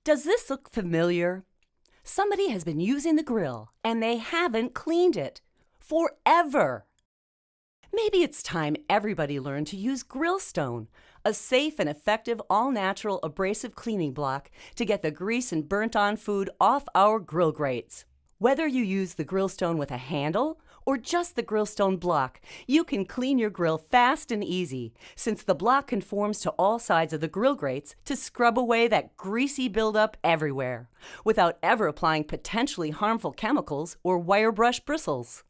Does this look familiar? Somebody has been using the grill and they haven't cleaned it. Forever! Maybe it's time everybody learned to use GrillStone, a safe and effective all-natural abrasive cleaning block to get the grease and burnt-on food off our grill grates. Whether you use the GrillStone with a handle or just the GrillStone block, you can clean your grill fast and easy, since the block conforms to all sides of the grill grates to scrub away that greasy buildup everywhere, without ever applying potentially harmful chemicals or wire brush bristles.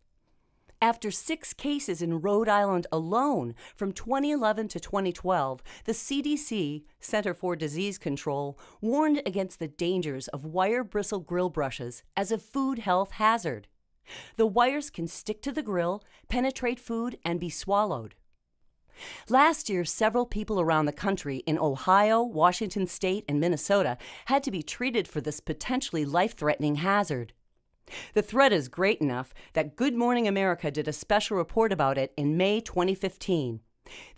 After 6 cases in Rhode Island alone from 2011 to 2012, the CDC, Center for Disease Control, warned against the dangers of wire bristle grill brushes as a food health hazard. The wires can stick to the grill, penetrate food, and be swallowed. Last year, several people around the country in Ohio, Washington State, and Minnesota had to be treated for this potentially life-threatening hazard. The threat is great enough that Good Morning America did a special report about it in May 2015.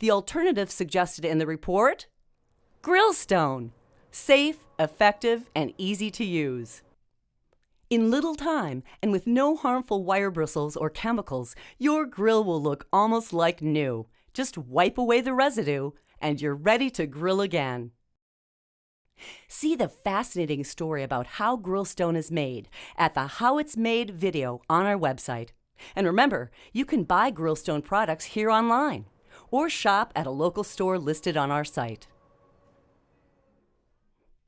The alternative suggested in the report? GrillStone. Safe, effective, and easy to use. In little time and with no harmful wire bristles or chemicals, your grill will look almost like new. Just wipe away the residue and you're ready to grill again. See the fascinating story about how GrillStone is made at the How It's Made video on our website. And remember, you can buy GrillStone products here online or shop at a local store listed on our site.